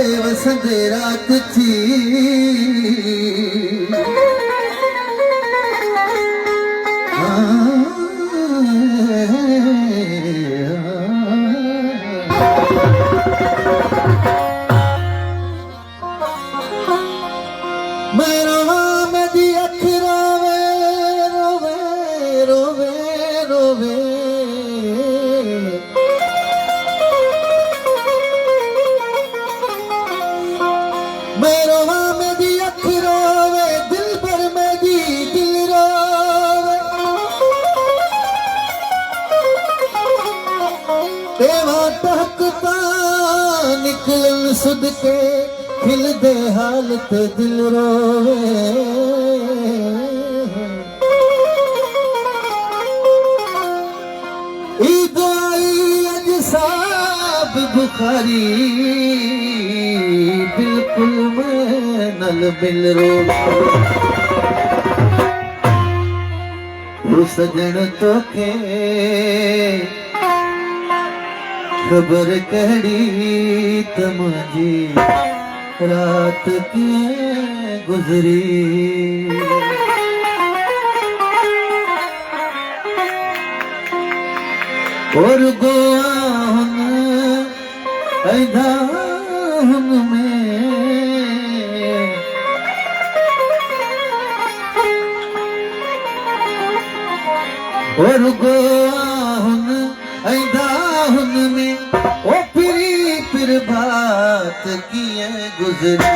वसंदे वसंदे रात थी मैं रोवा मेरी अख रोवे रोवे रोवे रोवे मैं रोवा मेरी अख रोवे दिल पर मेरी दिल रोवे तेवा तहकता निकलन सुध के खिल दे हालत दिल रोवे ईद आई अज साब बुखारी बिल्कुल मैं नल मिल रो सजन तो के खबर कड़ी तमजी रात की गुजरी और गोआन ऐधान में और गोआन ऐधान में ओ फिर बात किए गुजरी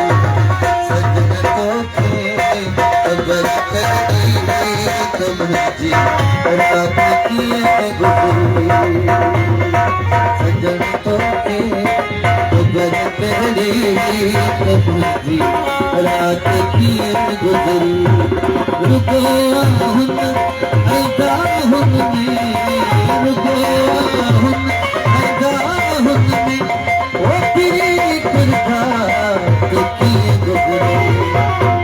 सजन तो के खबर करी तमजी रात किए गुजरी सजन तो के खबर करी तमजी रात किए गुजरी रुको हुन ऐदाहुन में रुको हुन ऐदाहुन में ओ तेरी कुर्बात किए गुजरी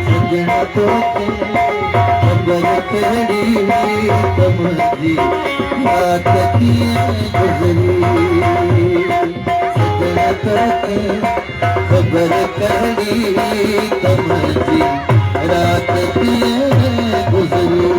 सजन तो के खबर करी तमजी रात किए गुजरी सजन तो के खबर करी तमजी रात किए गुजरी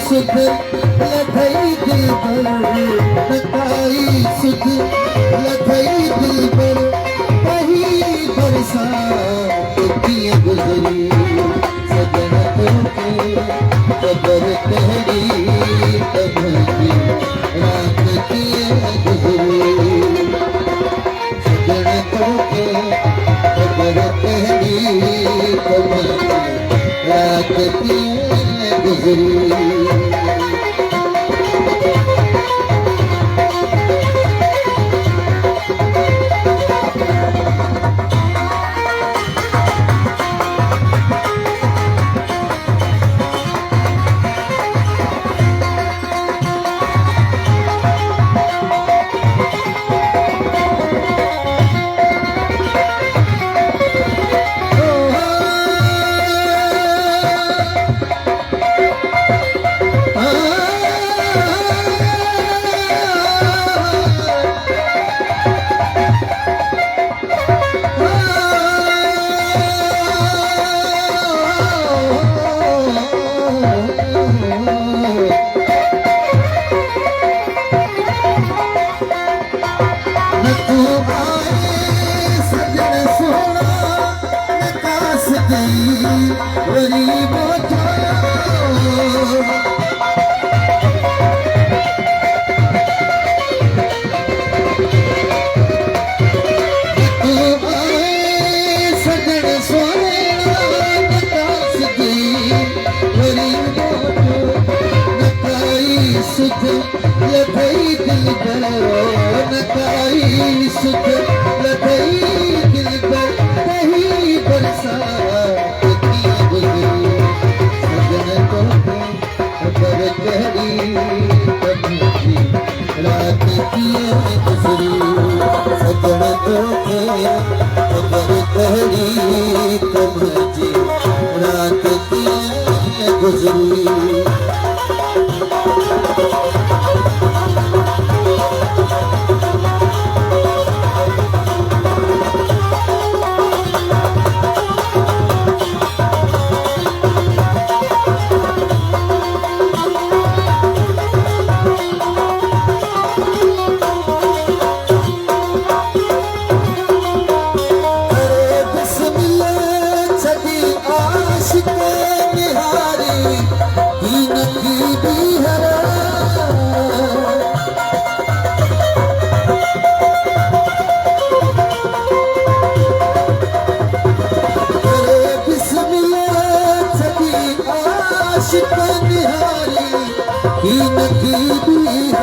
सुध लथई दिल पर नकाई सुध लथई दिल पर कहीं बरसात किए गुजरी सजन तो के खबर करी तमजी रात किए गुजरी सजन तो के खबर करी तमजी रात किए गुजरी के खबर कड़ी कमजी रात की गुजरी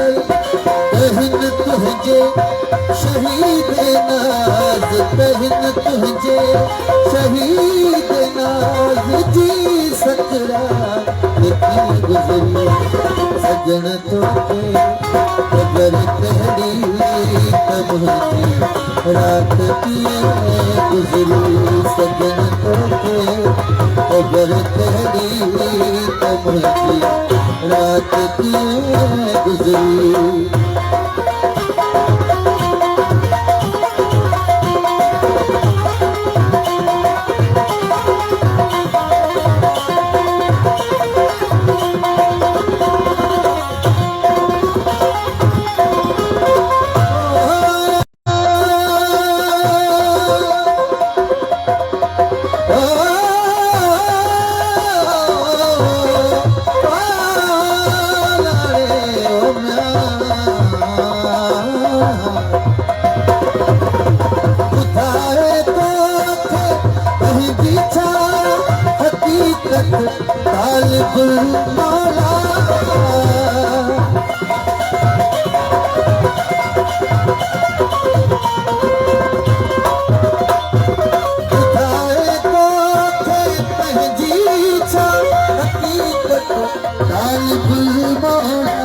तहन तुझे शहीद नाज तहन तुझे शहीद नाज जी सकरा गुजरी सजन तोके खबर कड़ी कमजी रात की गुजरी सजन तोके खबर कड़ी कमजी रात की गुजरी तालिबुल मौला खुदाए तो थे पंहिंजी छा हकीकत तालिबुल मौला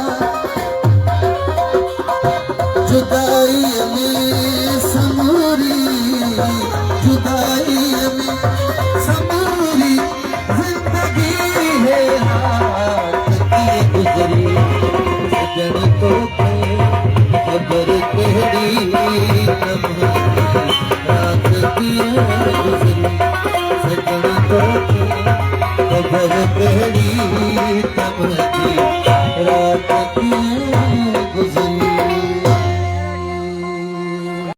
जुदाई में समूरी जुदाई में समूरी जिंदगी है हाथ की गुजरी सजन तो खबर कड़ी कमजी रात की गुजरी